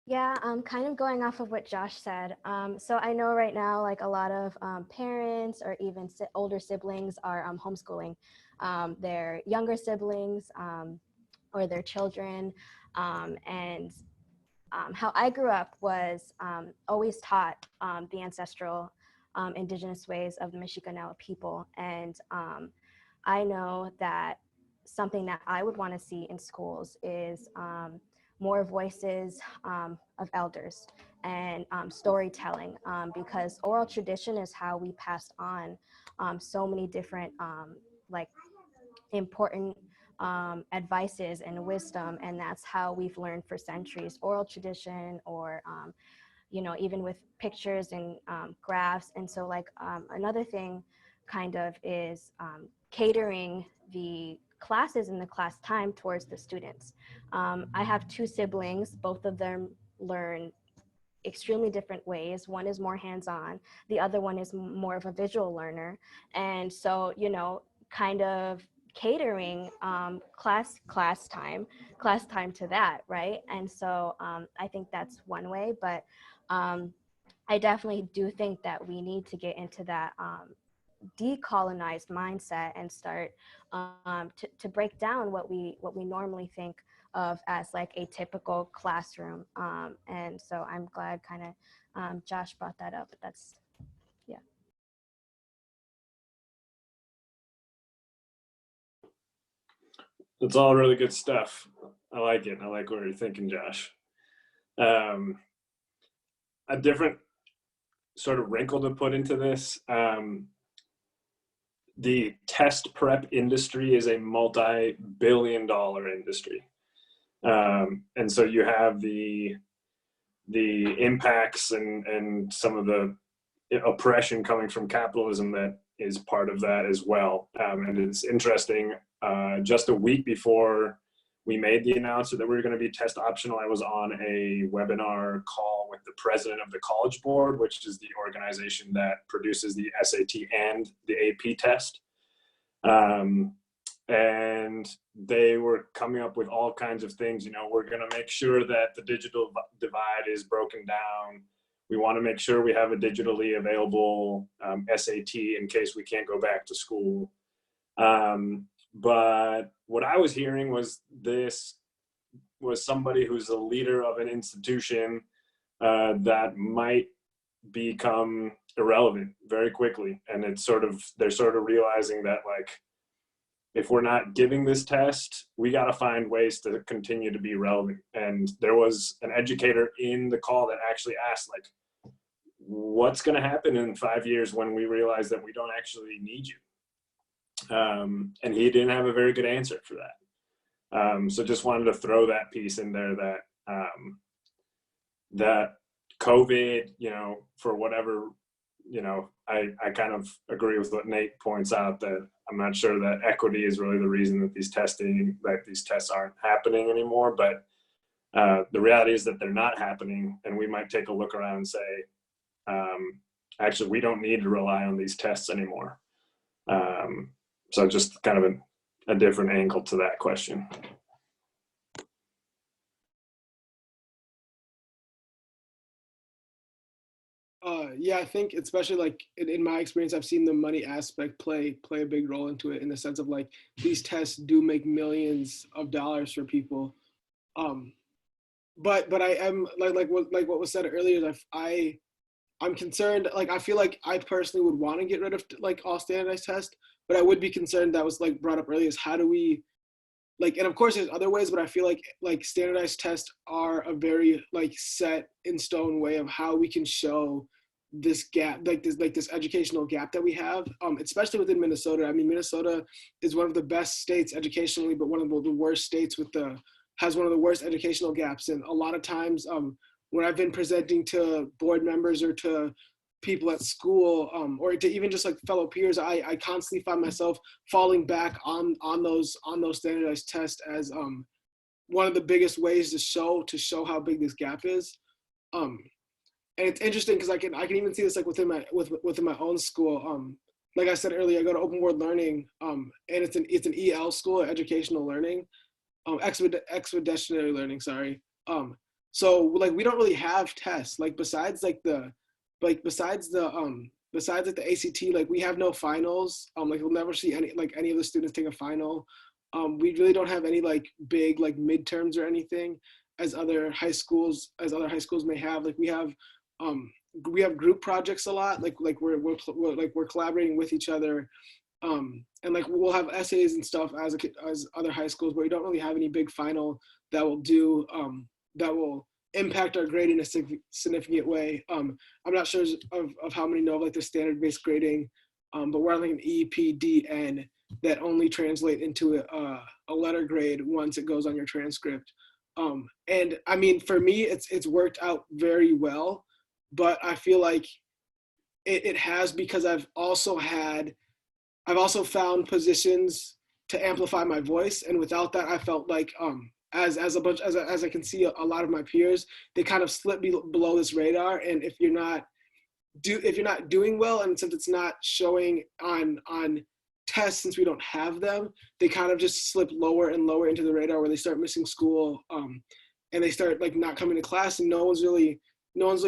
Yeah, kind of going off of what Josh said. So I know right now, like a lot of parents or even older siblings are homeschooling their younger siblings or their children. And how I grew up was always taught the ancestral indigenous ways of the Mexicanella people. And I know that something that I would want to see in schools is more voices of elders and storytelling, because oral tradition is how we pass on so many different like important advices and wisdom, and that's how we've learned for centuries. Oral tradition, or you know, even with pictures and graphs. And so like another thing kind of is catering the classes and the class time towards the students. I have two siblings, both of them learn extremely different ways. One is more hands-on, the other one is more of a visual learner. And so, you know, kind of catering class time to that, right? And so I think that's one way. But I definitely do think that we need to get into that decolonized mindset and start to break down what we normally think of as like a typical classroom. And so I'm glad kind of Josh brought that up. That's, yeah. It's all really good stuff. I like it. I like what you're thinking, Josh. A different sort of wrinkle to put into this. The test prep industry is a multi-billion-dollar industry. And so you have the impacts and some of the oppression coming from capitalism that is part of that as well. And it's interesting, just a week before we made the announcement that we were going to be test optional, I was on a webinar call with the president of the College Board, which is the organization that produces the SAT and the AP test. And they were coming up with all kinds of things. You know, we're going to make sure that the digital divide is broken down. We want to make sure we have a digitally available SAT in case we can't go back to school. But what I was hearing was this was somebody who's a leader of an institution that might become irrelevant very quickly. And it's sort of, they're sort of realizing that, like, if we're not giving this test, we got to find ways to continue to be relevant. And there was an educator in the call that actually asked, like, what's going to happen in 5 years when we realize that we don't actually need you? And he didn't have a very good answer for that. So just wanted to throw that piece in there, that that COVID, you know, for whatever, you know, I kind of agree with what Nate points out, that I'm not sure that equity is really the reason that these tests aren't happening anymore. But the reality is that they're not happening, and we might take a look around and say, actually, we don't need to rely on these tests anymore. So just kind of a different angle to that question. Yeah, I think especially like in my experience, I've seen the money aspect play a big role into it, in the sense of like these tests do make millions of dollars for people. But I am like what was said earlier, is I'm concerned. Like, I feel like I personally would want to get rid of like all standardized tests, but I would be concerned, that was like brought up earlier, is how do we, like, and of course there's other ways, but I feel like standardized tests are a very like set in stone way of how we can show this gap, like this educational gap that we have, especially within Minnesota. I mean, Minnesota is one of the best states educationally, but one of the worst states has one of the worst educational gaps. And a lot of times when I've been presenting to board members or to people at school, or to even just like fellow peers, I constantly find myself falling back on those standardized tests as one of the biggest ways to show how big this gap is. And it's interesting because I can even see this like within my own school. Like I said earlier, I go to open world learning, and it's an EL school, educational learning, expeditionary learning. Sorry. So like we don't really have tests like besides the ACT, like we have no finals. Like you'll never see any of the students take a final. We really don't have any like big like midterms or anything as other high schools may have. Like we have group projects a lot. Like we're collaborating with each other. And like we'll have essays and stuff as other high schools, but we don't really have any big final that will impact our grade in a significant way. I'm not sure of how many know like the standard-based grading, but we're on like an EPDN that only translate into a letter grade once it goes on your transcript. And I mean, for me, it's worked out very well, but I feel like it has because I've also found positions to amplify my voice, and without that, I felt like as I can see a lot of my peers, they kind of slip below this radar. And if you're not doing well, and since it's not showing on tests, since we don't have them, they kind of just slip lower and lower into the radar, where they start missing school, and they start like not coming to class, and no one's really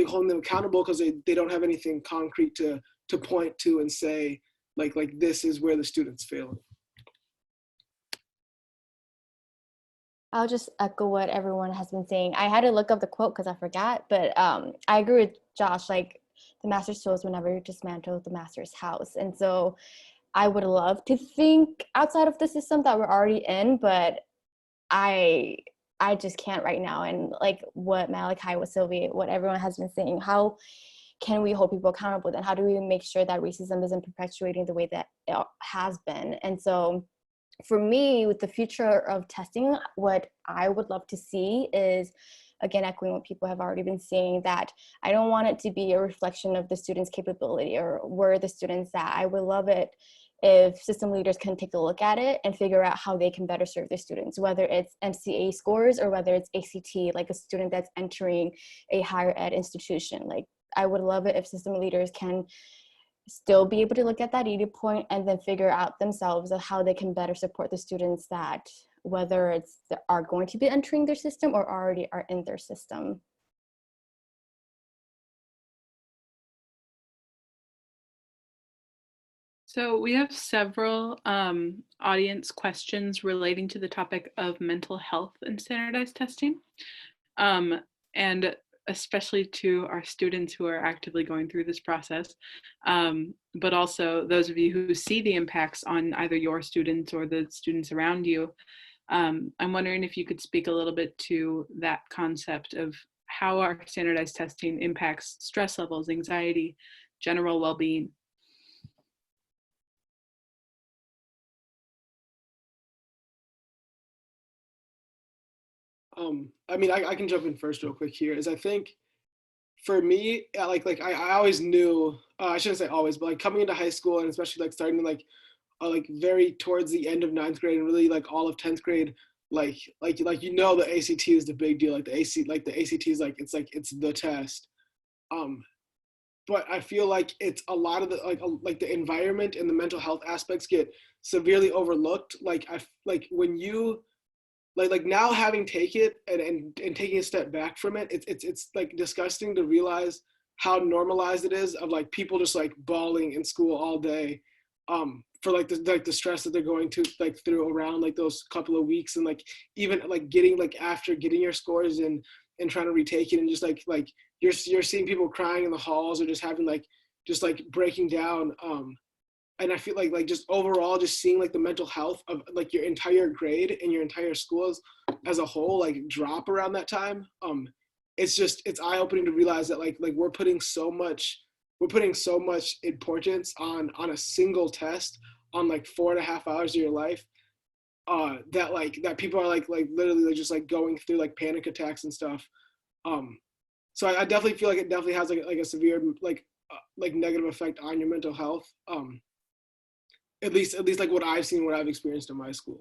holding them accountable because they don't have anything concrete to point to and say like this is where the student's failing. I'll just echo what everyone has been saying. I had to look up the quote because I forgot, but I agree with Josh. Like, the master's tools will never dismantle the master's house. And so I would love to think outside of the system that we're already in, but I just can't right now. And like what Malachi, what Silvy, what everyone has been saying, how can we hold people accountable? Then how do we make sure that racism isn't perpetuating the way that it has been? And so for me, with the future of testing, what I would love to see is, again, echoing what people have already been saying, that I don't want it to be a reflection of the student's capability or where the student's at. I would love it if system leaders can take a look at it and figure out how they can better serve their students, whether it's MCA scores or whether it's ACT, like a student that's entering a higher ed institution. Like, I would love it if system leaders can still be able to look at that data point and then figure out themselves how they can better support the students that, whether it's that are going to be entering their system or already are in their system. So we have several audience questions relating to the topic of mental health and standardized testing. And especially to our students who are actively going through this process, but also those of you who see the impacts on either your students or the students around you. I'm wondering if you could speak a little bit to that concept of how our standardized testing impacts stress levels, anxiety, general well-being. I mean, I can jump in first real quick here. Is I think for me, I always knew, I shouldn't say always, but like coming into high school and especially like starting to like very towards the end of 9th grade and really like all of 10th grade, the ACT is the big deal. The ACT is it's the test. But I feel like it's a lot of the the environment and the mental health aspects get severely overlooked. When you now having taken it and taking a step back from it, it's like disgusting to realize how normalized it is of like people just like bawling in school all day for the stress that they're going to through around like those couple of weeks, and like even like getting after getting your scores and trying to retake it, and just like you're seeing people crying in the halls or just having just breaking down. And I feel like just overall, just seeing like the mental health of like your entire grade and your entire schools as a whole drop around that time. It's eye-opening to realize that like we're putting so much importance on a single test on 4.5 hours of your life, that people are literally just going through panic attacks and stuff. So I definitely feel like it definitely has a severe negative effect on your mental health. At least what I've seen, what I've experienced in my school.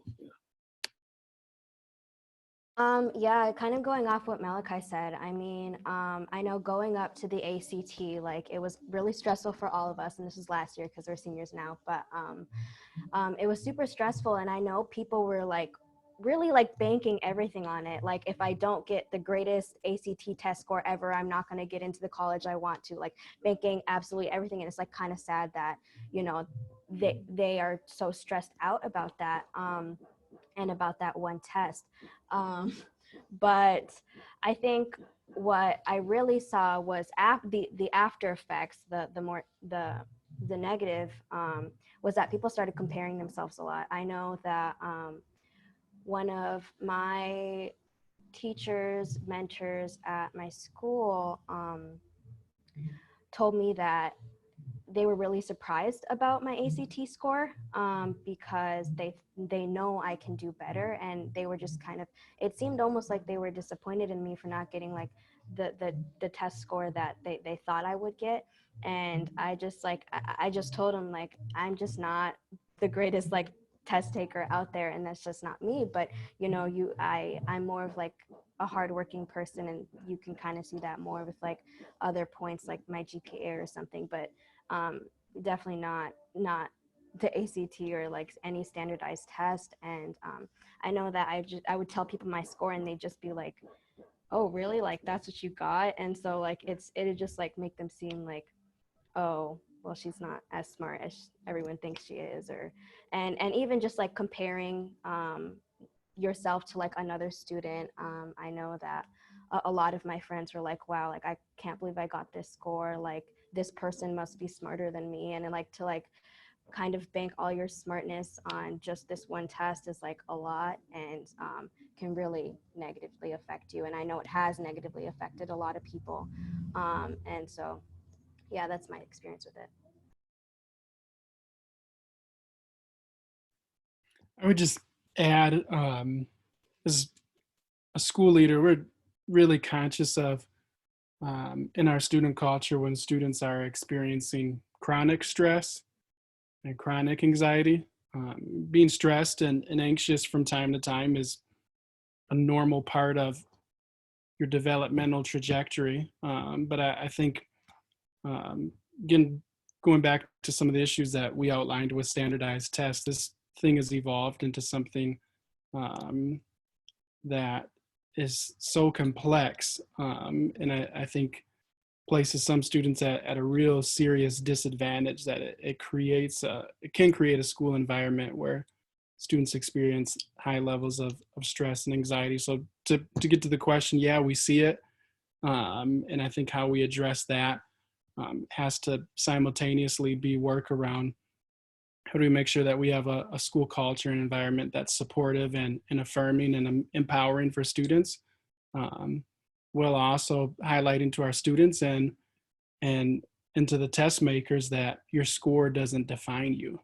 Yeah, kind of going off what Malachi said. I mean, I know going up to the ACT, it was really stressful for all of us, and this was last year because we're seniors now, but it was super stressful, and I know people were really like banking everything on it. Like if I don't get the greatest ACT test score ever, I'm not going to get into the college I want to, like banking absolutely everything. And it's like kind of sad that, you know, they are so stressed out about that, and about that one test. But I think what I really saw was the after effects, the negative, was that people started comparing themselves a lot. I know that one of my teachers, mentors at my school, told me that they were really surprised about my ACT score, because they know I can do better, and they were just kind of, it seemed almost like they were disappointed in me for not getting like the test score that they thought I would get. And I just like I just told them like I'm just not the greatest like test taker out there, and that's just not me. But you know, I'm more of like a hardworking person, and you can kind of see that more with like other points like my GPA or something. But definitely not the ACT or like any standardized test. And I know that I would tell people my score, and they'd just be like, oh really, like that's what you got? And so like it'd just like make them seem like, oh well, she's not as smart as everyone thinks she is. Or and even just like comparing yourself to like another student. I know that a lot of my friends were like, wow, like I can't believe I got this score, like this person must be smarter than me. And like to like kind of bank all your smartness on just this one test is like a lot, and can really negatively affect you. And I know it has negatively affected a lot of people. And so yeah, that's my experience with it. I would just add, as a school leader, we're really conscious of, in our student culture, when students are experiencing chronic stress and chronic anxiety. Being stressed and anxious from time to time is a normal part of your developmental trajectory. But I think, again, going back to some of the issues that we outlined with standardized tests, this thing has evolved into something that is so complex, and I think places some students at a real serious disadvantage, that it can create a school environment where students experience high levels of stress and anxiety. So to get to the question, yeah, we see it, and I think how we address that has to simultaneously be work around how do we make sure that we have a school culture and environment that's supportive and affirming and empowering for students, while also highlighting to our students and to the test makers that your score doesn't define you.